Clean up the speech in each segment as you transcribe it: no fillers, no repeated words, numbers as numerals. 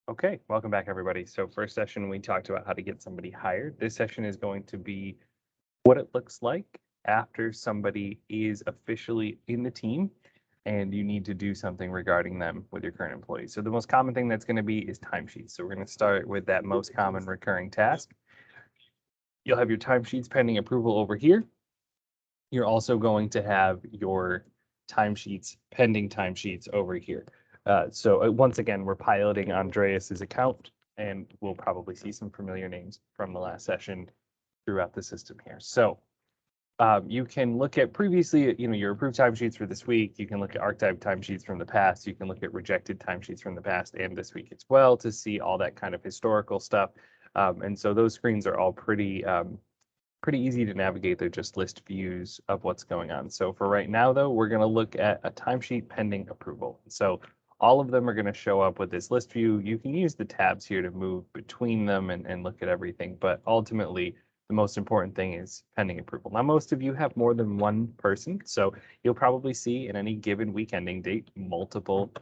Okay, welcome back, everybody. So, first session, we talked about how to get somebody hired. This session is going to be what it looks like after somebody is officially in the team and you need to do something regarding them with your current employees. So, the most common thing that's going to be is timesheets. So, we're going to start with that most common recurring task. You'll have your timesheets pending approval over here. You're also going to have your timesheets, pending timesheets over here. So once again, we're piloting Andreas's account, and we'll probably see some familiar names from the last session throughout the system here. So you can look at previously, your approved timesheets for this week. You can look at archived timesheets from the past. You can look at rejected timesheets from the past and this week as well to see all that kind of historical stuff. And so those screens are all pretty easy to navigate. They're just list views of what's going on. So for right now, though, we're going to look at a timesheet pending approval. So all of them are going to show up with this list view. You can use the tabs here to move between them and look at everything. But ultimately, the most important thing is pending approval. Now, most of you have more than one person. So you'll probably see in any given week ending date, multiple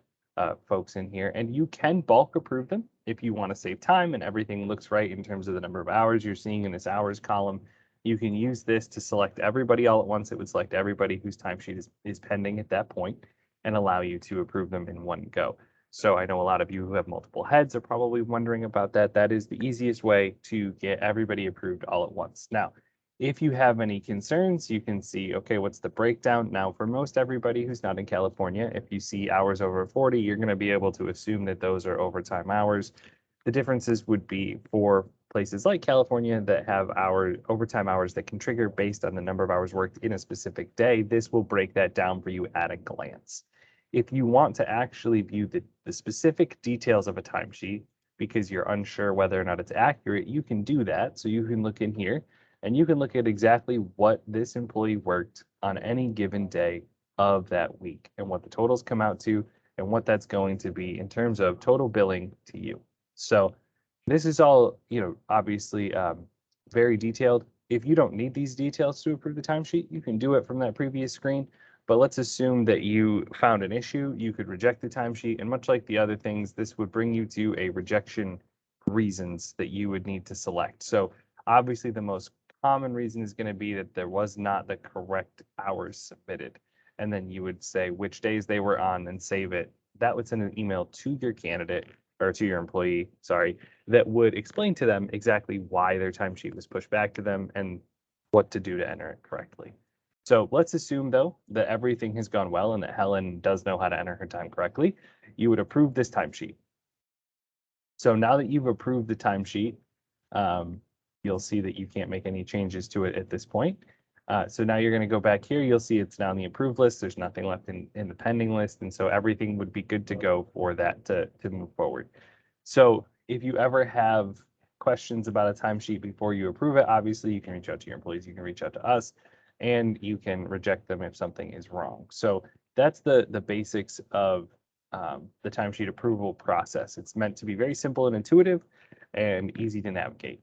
folks in here. And you can bulk approve them if you want to save time and everything looks right in terms of the number of hours you're seeing in this hours column. You can use this to select everybody all at once. It would select everybody whose timesheet is pending at that point and allow you to approve them in one go. So I know a lot of you who have multiple heads are probably wondering about that. That is the easiest way to get everybody approved all at once. Now, if you have any concerns, you can see, okay, what's the breakdown? Now, for most everybody who's not in California, if you see hours over 40, you're going to be able to assume that those are overtime hours. The differences would be for places like California that have overtime hours that can trigger based on the number of hours worked in a specific day. This will break that down for you at a glance. If you want to actually view the specific details of a timesheet because you're unsure whether or not it's accurate, you can do that. So you can look in here and you can look at exactly what this employee worked on any given day of that week and what the totals come out to and what that's going to be in terms of total billing to you. So this is all, obviously very detailed. If you don't need these details to approve the timesheet, you can do it from that previous screen. But let's assume that you found an issue, you could reject the timesheet. And much like the other things, this would bring you to a rejection reasons that you would need to select. So obviously the most common reason is going to be that there was not the correct hours submitted. And then you would say which days they were on and save it. That would send an email to your candidate or to your employee, sorry, that would explain to them exactly why their timesheet was pushed back to them and what to do to enter it correctly. So let's assume, though, that everything has gone well and that Helen does know how to enter her time correctly. You would approve this timesheet. So now that you've approved the timesheet, you'll see that you can't make any changes to it at this point. So now you're going to go back here. You'll see it's now in the approved list. There's nothing left in the pending list. And so everything would be good to go for that to move forward. So if you ever have questions about a timesheet before you approve it, obviously you can reach out to your employees, you can reach out to us, and you can reject them if something is wrong. So that's the basics of the timesheet approval process. It's meant to be very simple and intuitive and easy to navigate.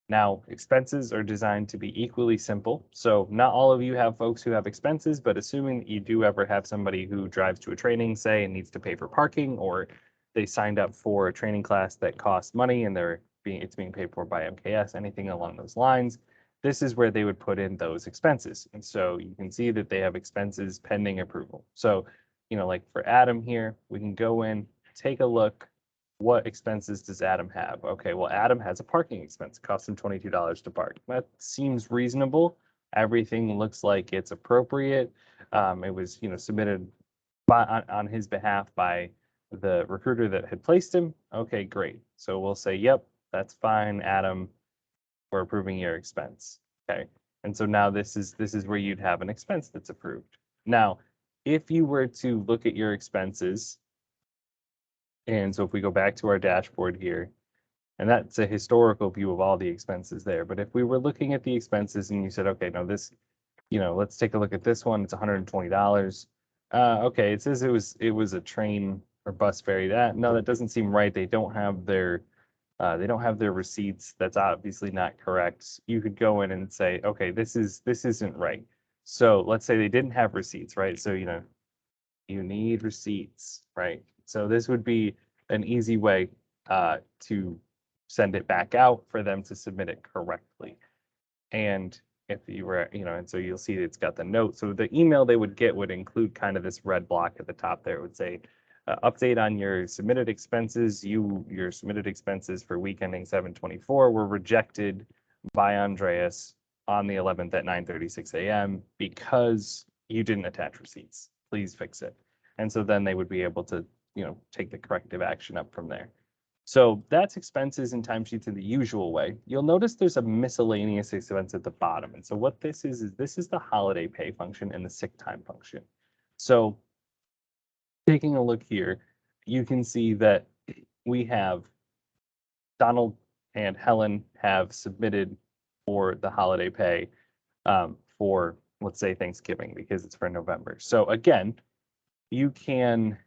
Now, expenses are designed to be equally simple. So not all of you have folks who have expenses, but assuming that you do ever have somebody who drives to a training, say, and needs to pay for parking, or they signed up for a training class that costs money and it's being paid for by MKS, anything along those lines, this is where they would put in those expenses. And so you can see that they have expenses pending approval. So, like for Adam here, we can go in, take a look. What expenses does Adam have? Okay, well, Adam has a parking expense. It costs him $22 to park. That seems reasonable. Everything looks like it's appropriate. It was, submitted on his behalf by the recruiter that had placed him. Okay, great. So we'll say, yep, that's fine, Adam. We're approving your expense. Okay. And so now this is where you'd have an expense that's approved. Now, if you were to look at your expenses, and so if we go back to our dashboard here, and that's a historical view of all the expenses there. But if we were looking at the expenses and you said, okay, no, this, let's take a look at this one. It's $120. Okay, it says it was a train or bus ferry. That doesn't seem right. They don't have their receipts. That's obviously not correct. You could go in and say, okay, this isn't right. So let's say they didn't have receipts, right? So you need receipts, right? So this would be an easy way to send it back out for them to submit it correctly. And if you were, and so you'll see it's got the note. So the email they would get would include kind of this red block at the top there. It would say, update on your submitted expenses. Your submitted expenses for week ending 7/24 were rejected by Andreas on the 11th at 9:36 a.m. because you didn't attach receipts. Please fix it. And so then they would be able to, take the corrective action up from there. So that's expenses and timesheets in the usual way. You'll notice there's a miscellaneous expense at the bottom. And so what this is this is the holiday pay function and the sick time function. So taking a look here, you can see that we have Donald and Helen have submitted for the holiday pay for, let's say, Thanksgiving, because it's for November. So again, you can,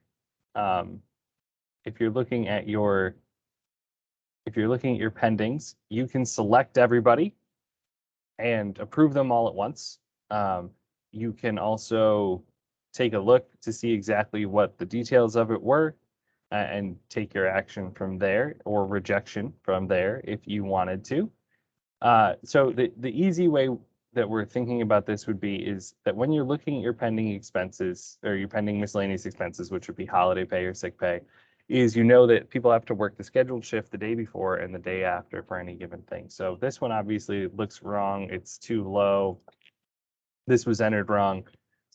if you're looking at your pendings, you can select everybody and approve them all at once. You can also take a look to see exactly what the details of it were and take your action from there, or rejection from there if you wanted to. So the easy way that we're thinking about this would be is that when you're looking at your pending expenses or your pending miscellaneous expenses, which would be holiday pay or sick pay, is that people have to work the scheduled shift the day before and the day after for any given thing. So this one obviously looks wrong. It's too low. This was entered wrong.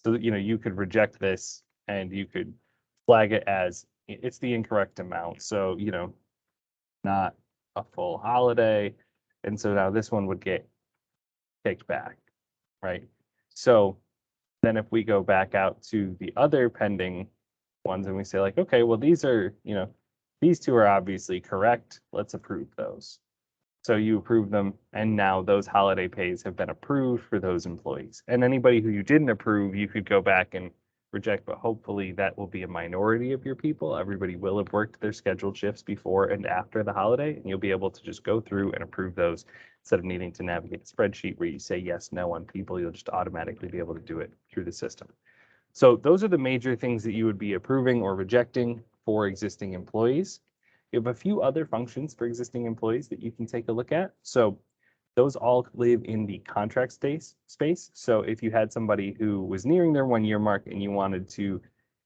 So you could reject this and you could flag it as it's the incorrect amount. So, not a full holiday. And so now this one would get kicked back, right? So then if we go back out to the other pending ones and we say like, okay, well, these are, these two are obviously correct. Let's approve those. So you approve them, and now those holiday pays have been approved for those employees. And anybody who you didn't approve, you could go back and reject, but hopefully that will be a minority of your people. Everybody will have worked their scheduled shifts before and after the holiday, and you'll be able to just go through and approve those instead of needing to navigate a spreadsheet where you say yes, no on people. You'll just automatically be able to do it through the system. So those are the major things that you would be approving or rejecting for existing employees. You have a few other functions for existing employees that you can take a look at. So those all live in the contract space. So if you had somebody who was nearing their 1-year mark and you wanted to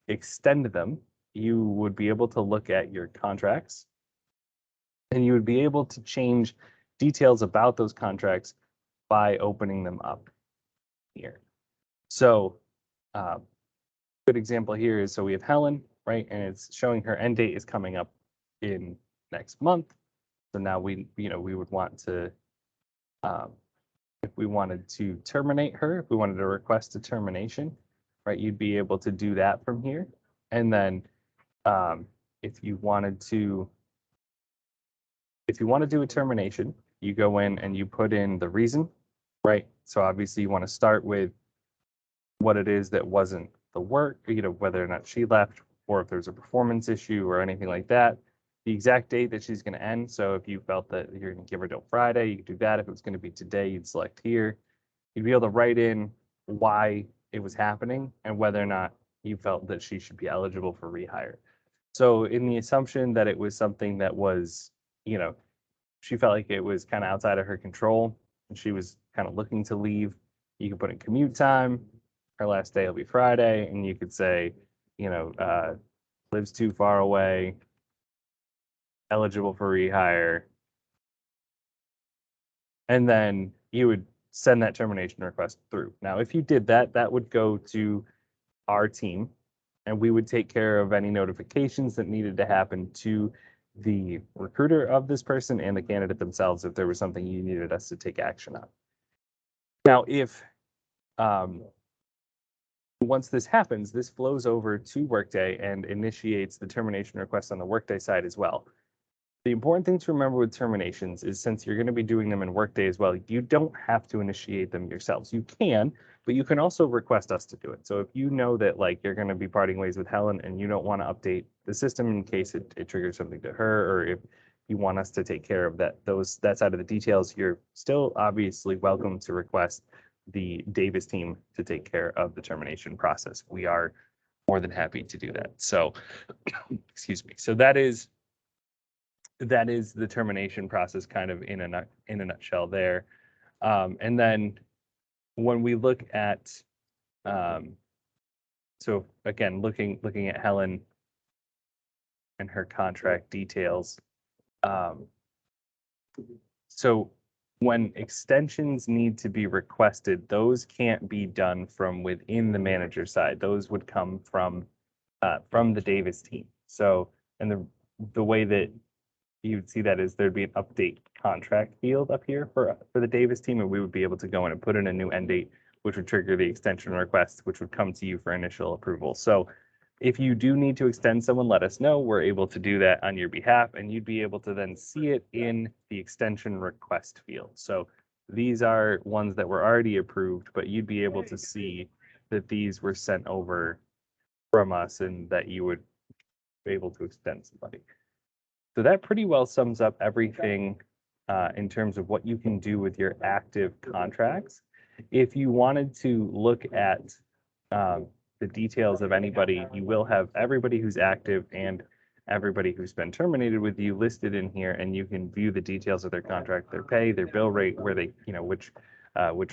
extend them, you would be able to look at your contracts and you would be able to change details about those contracts by opening them up here. So good example here is, so we have Helen, right? And it's showing her end date is coming up in next month. So now we would want to, if we wanted to terminate her, if we wanted to request a termination, right, you'd be able to do that from here. And then if you wanted to do a termination, you go in and you put in the reason, right? So obviously you want to start with what it is that wasn't the work, whether or not she left, or if there's a performance issue or anything like that, the exact date that she's going to end. So if you felt that you're going to give her till Friday, you could do that. If it was going to be today, you'd select here. You'd be able to write in why it was happening and whether or not you felt that she should be eligible for rehire. So in the assumption that it was something that was, she felt like it was kind of outside of her control and she was kind of looking to leave, you could put in commute time. Her last day will be Friday, and you could say, lives too far away, eligible for rehire. And then you would send that termination request through. Now, if you did that, that would go to our team, and we would take care of any notifications that needed to happen to the recruiter of this person and the candidate themselves if there was something you needed us to take action on. Now, if once this happens, this flows over to Workday and initiates the termination request on the Workday side as well. The important thing to remember with terminations is, since you're going to be doing them in Workday as well, you don't have to initiate them yourselves. You can, but you can also request us to do it. So if you know that you're going to be parting ways with Helen and you don't want to update the system in case it triggers something to her, or if you want us to take care of that side of the details, you're still obviously welcome to request the Davis team to take care of the termination process. We are more than happy to do that. So, excuse me. So that is that is the termination process kind of in a nutshell there. And then when we look at, so again, looking at Helen and her contract details. So when extensions need to be requested, those can't be done from within the manager side. Those would come from the Davis team. So, and the way that you'd see that is there'd be an update contract field up here for the Davis team, and we would be able to go in and put in a new end date, which would trigger the extension request, which would come to you for initial approval. So if you do need to extend someone, let us know. We're able to do that on your behalf, and you'd be able to then see it in the extension request field. So these are ones that were already approved, but you'd be able to see that these were sent over from us and that you would be able to extend somebody. So that pretty well sums up everything in terms of what you can do with your active contracts. If you wanted to look at the details of anybody, you will have everybody who's active and everybody who's been terminated with you listed in here, and you can view the details of their contract, their pay, their bill rate, where they, which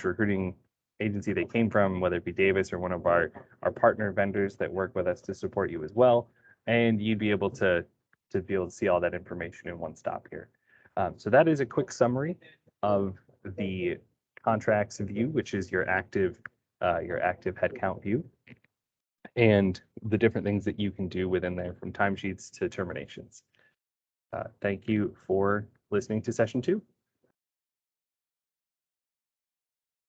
recruiting agency they came from, whether it be Davis or one of our partner vendors that work with us to support you as well. And you'd be able to be able to see all that information in one stop here. So that is a quick summary of the contracts view, which is your active headcount view, and the different things that you can do within there, from timesheets to terminations. Thank you for listening to session 2.